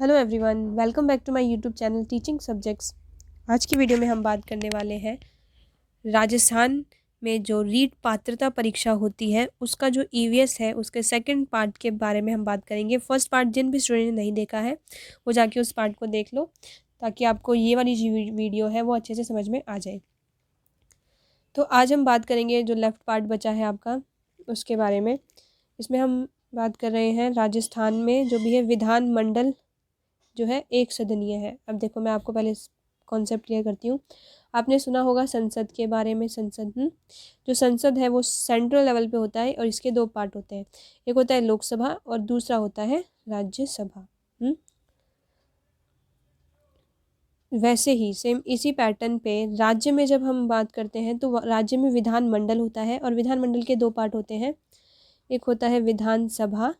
Hello everyone, welcome back to my YouTube channel teaching subjects. आज की video में हम बात करने वाले हैं राजस्थान में जो रीट पात्रता परीक्षा होती है उसका जो ईवीएस है उसके सेकंड पार्ट के बारे में हम बात करेंगे। फर्स्ट पार्ट जिन भी स्टूडेंट ने नहीं देखा है वो जाके उस पार्ट को देख लो ताकि आपको ये वाली जो वीडियो है वो अच्छे से समझ में आ जाए। तो आज हम बात करेंगे जो लेफ्ट पार्ट बचा है आपका उसके बारे में। इसमें हम बात कर रहे हैं राजस्थान में जो भी है विधान मंडल जो है एक सदनीय है। अब देखो मैं आपको पहले कॉन्सेप्ट क्लियर करती हूँ। आपने सुना होगा संसद के बारे में। संसद जो संसद है वो सेंट्रल लेवल पे होता है और इसके दो पार्ट होते हैं, एक होता है लोकसभा और दूसरा होता है राज्यसभा। वैसे ही सेम इसी पैटर्न पे राज्य में जब हम बात करते हैं तो राज्य में विधान मंडल होता है और विधान मंडल के दो पार्ट होते हैं, एक होता है विधानसभा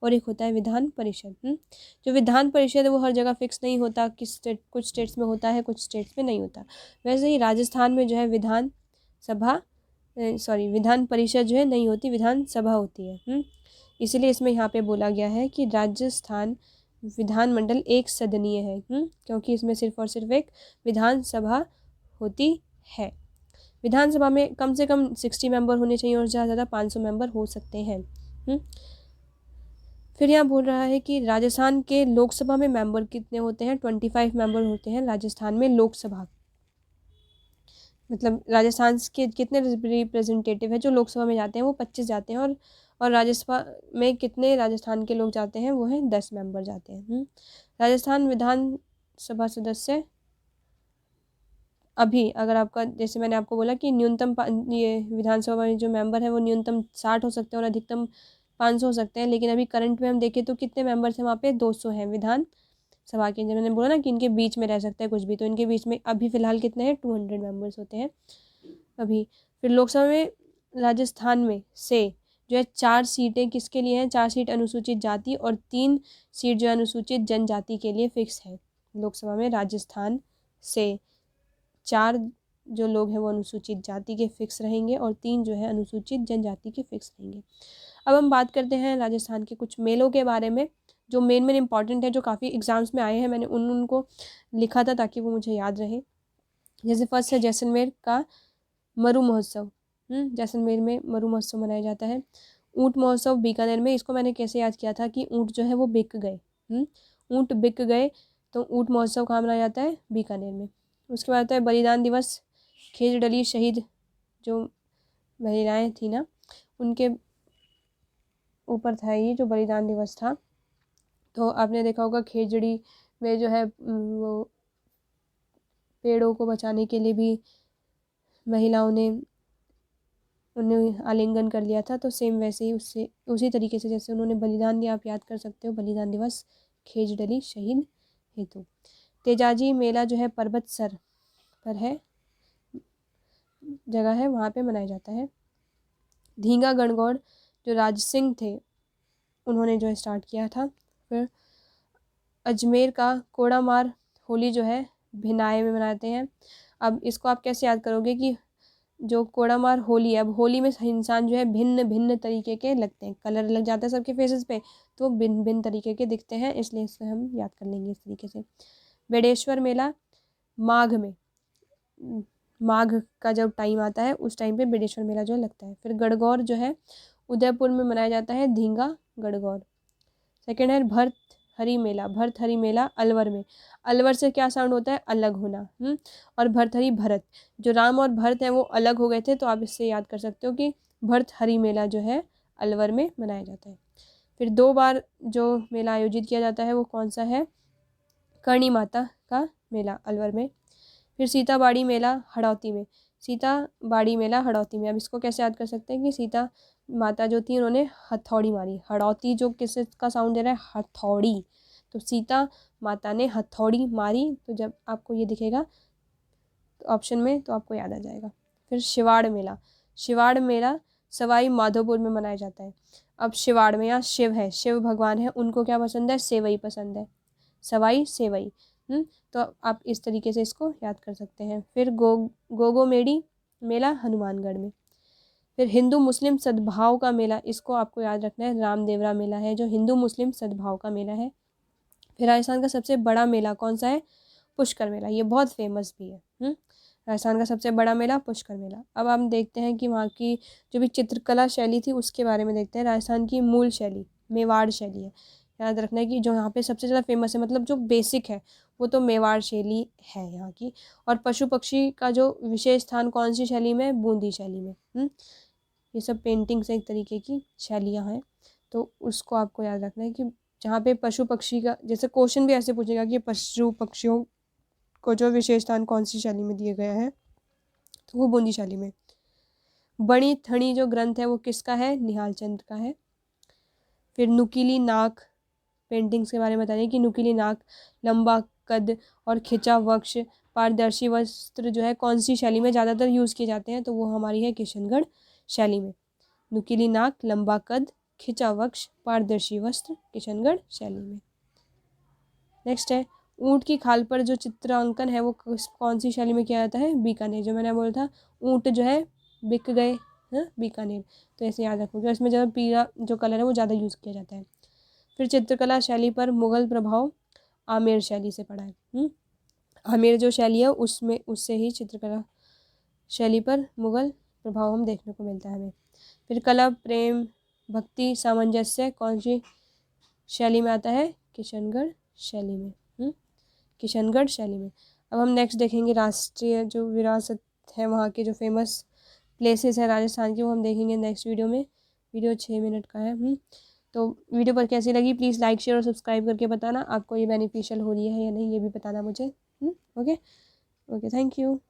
और एक होता है विधान परिषद। जो विधान परिषद है वो हर जगह फिक्स नहीं होता, कुछ स्टेट्स में होता है, कुछ स्टेट्स में नहीं होता। वैसे ही राजस्थान में जो है विधान परिषद जो है नहीं होती, विधानसभा होती है। इसीलिए इसमें यहाँ पे बोला गया है कि राजस्थान विधानमंडल एक सदनीय है, क्योंकि इसमें सिर्फ और सिर्फ एक विधानसभा होती है। विधानसभा में कम से कम 60 मेंबर होने चाहिए और ज़्यादा ज़्यादा 500 मेंबर हो सकते हैं। फिर यहाँ बोल रहा है कि राजस्थान के लोकसभा में मेंबर कितने होते हैं, 25 मेंबर होते हैं राजस्थान में लोकसभा। मतलब राजस्थान के कितने रिप्रेजेंटेटिव है जो लोकसभा में जाते हैं वो 25 जाते हैं और राज्यसभा में कितने राजस्थान के लोग जाते हैं वो हैं 10 मेंबर जाते हैं। राजस्थान विधानसभा सदस्य अभी अगर आपका, जैसे मैंने आपको बोला कि न्यूनतम ये विधानसभा में जो मेंबर है वो न्यूनतम 60 हो सकते हैं और अधिकतम 500 हो सकते हैं, लेकिन अभी करंट में हम देखें तो कितने मेंबर्स हैं वहाँ पे 200 हैं विधानसभा के। जब मैंने बोला ना कि इनके बीच में रह सकता है कुछ भी, तो इनके बीच में अभी फ़िलहाल कितने हैं, 200 मेंबर्स होते हैं अभी। फिर लोकसभा में राजस्थान में से जो है 4 सीटें किसके लिए हैं, 4 सीट अनुसूचित जाति और 3 सीट जो है अनुसूचित जनजाति के लिए फिक्स है। लोकसभा में राजस्थान से 4 जो लोग हैं वो अनुसूचित जाति के फिक्स रहेंगे और 3 जो है अनुसूचित जनजाति के फिक्स रहेंगे। अब हम बात करते हैं राजस्थान के कुछ मेलों के बारे में जो मेन इंपॉर्टेंट है, जो काफ़ी एग्जाम्स में आए हैं। मैंने उनको लिखा था ताकि वो मुझे याद रहे। जैसे फर्स्ट है जैसलमेर का मरु महोत्सव। जैसलमेर में मरु महोत्सव मनाया जाता है। ऊँट महोत्सव बीकानेर में। इसको मैंने कैसे याद किया था कि ऊँट जो है वो बिक गए। ऊँट बिक गए तो ऊँट महोत्सव कहाँ मनाया जाता है, बीकानेर में। उसके बाद आता है बलिदान दिवस। खेजड़ली शहीद जो महिलाएं थी ना उनके ऊपर था ये जो बलिदान दिवस था। तो आपने देखा होगा खेजड़ी में जो है वो पेड़ों को बचाने के लिए भी महिलाओं ने उन्हें आलिंगन कर लिया था। तो सेम वैसे ही उससे उसी तरीके से जैसे उन्होंने बलिदान दिया, आप याद कर सकते हो बलिदान दिवस खेजड़ली शहीद हेतु। तेजाजी मेला जो है पर्वत सर पर है, जगह है, वहाँ पे मनाया जाता है। धींगा गणगौर जो राज सिंह थे उन्होंने जो है स्टार्ट किया था। फिर अजमेर का कोड़ामार होली जो है भिनाए में मनाते हैं। अब इसको आप कैसे याद करोगे कि जो कोड़ामार होली है, अब होली में इंसान जो है भिन्न भिन्न तरीके के लगते हैं, कलर लग जाता है सबके फेसेस पे तो भिन्न भिन्न तरीके के दिखते हैं, इसलिए इसे हम याद कर लेंगे इस तरीके से। बेडेश्वर मेला माघ में, माघ का जब टाइम आता है उस टाइम पे बेडेश्वर मेला जो लगता है। फिर गणगौर जो है उदयपुर में मनाया जाता है, धींगा गणगौर। सेकेंड है भर्तहरि मेला। भर्तहरि मेला अलवर में। अलवर से क्या साउंड होता है, अलग होना। और भर्तहरि भरत, जो राम और भरत हैं वो अलग हो गए थे, तो आप इससे याद कर सकते हो कि भर्तहरि मेला जो है अलवर में मनाया जाता है। फिर 2 बार जो मेला आयोजित किया जाता है वो कौन सा है, करणी माता का मेला अलवर में। फिर सीताबाड़ी मेला हड़ौती में। सीताबाड़ी मेला हड़ौती में। अब इसको कैसे याद कर सकते हैं कि सीता माता जो थी उन्होंने हथौड़ी मारी। हड़ौती जो किसका साउंड दे रहा है, हथौड़ी, तो सीता माता ने हथौड़ी मारी। तो जब आपको ये दिखेगा तो ऑप्शन में तो आपको याद आ जाएगा। फिर शिवाड़ मेला। शिवाड़ मेला सवाई माधोपुर में मनाया जाता है। अब शिवाड़ में यहाँ शिव है, शिव भगवान है, उनको क्या पसंद है, सेवई पसंद है, सवाई सेवई। तो आप इस तरीके से इसको याद कर सकते हैं। फिर गोगोमेड़ी मेला हनुमानगढ़ में। फिर हिंदू मुस्लिम सद्भाव का मेला, इसको आपको याद रखना है, रामदेवरा मेला है जो हिंदू मुस्लिम सद्भाव का मेला है। फिर राजस्थान का सबसे बड़ा मेला कौन सा है? पुष्कर मेला, ये बहुत फेमस भी है। राजस्थान का सबसे बड़ा मेला पुष्कर मेला। अब हम देखते हैं कि वहाँ की जो भी चित्रकला शैली थी उसके बारे में देखते हैं। राजस्थान की मूल शैली मेवाड़ शैली है। याद रखना है कि जो यहाँ पे सबसे ज़्यादा फेमस है, मतलब जो बेसिक है, वो तो मेवाड़ शैली है यहाँ की। और पशु पक्षी का जो विशेष स्थान कौन सी शैली में? बूंदी शैली में। ये सब पेंटिंग्स एक तरीके की शैलियाँ हैं, तो उसको आपको याद रखना है कि जहाँ पे पशु पक्षी का, जैसे क्वेश्चन भी ऐसे पूछेगा कि पशु पक्षियों को जो विशेष स्थान कौन सी शैली में दिया गया है, तो वो बूंदी शैली में। बड़ी थणी जो ग्रंथ है वो किसका है? निहाल चंद का है। फिर नुकीली नाक पेंटिंग्स के बारे में बताइए कि नुकीली नाक, लंबा कद और खिंचा वक्ष, पारदर्शी वस्त्र जो है कौन सी शैली में ज़्यादातर यूज़ किए जाते हैं? तो वो हमारी है किशनगढ़ शैली में। नुकीली नाक, लंबा कद, खिंचा वक्ष, पारदर्शी वस्त्र, किशनगढ़ शैली में। नेक्स्ट है ऊँट की खाल पर जो चित्रांकन है वो कौन सी शैली में किया जाता है? बीकानेर। जो मैंने बोला था ऊँट जो है बिक गए, बीकानेर, तो ऐसे याद रखोगे। इसमें जो पीला जो कलर है वो ज़्यादा यूज़ किया जाता है। फिर चित्रकला शैली पर मुगल प्रभाव आमेर शैली से पड़ा है। आमेर जो शैली है उसमें उससे ही चित्रकला शैली पर मुगल प्रभाव हम देखने को मिलता है हमें। फिर कला प्रेम भक्ति सामंजस्य कौन सी शैली में आता है? किशनगढ़ शैली में। किशनगढ़ शैली में। अब हम नेक्स्ट देखेंगे राष्ट्रीय जो विरासत है, वहाँ के जो फेमस प्लेसेस है राजस्थान की, वो हम देखेंगे नेक्स्ट वीडियो में। वीडियो 6 मिनट का है। तो वीडियो पर कैसी लगी प्लीज़ लाइक शेयर और सब्सक्राइब करके बताना, आपको ये बेनिफिशियल हो रही है या नहीं, ये भी बताना मुझे। Okay okay, thank you.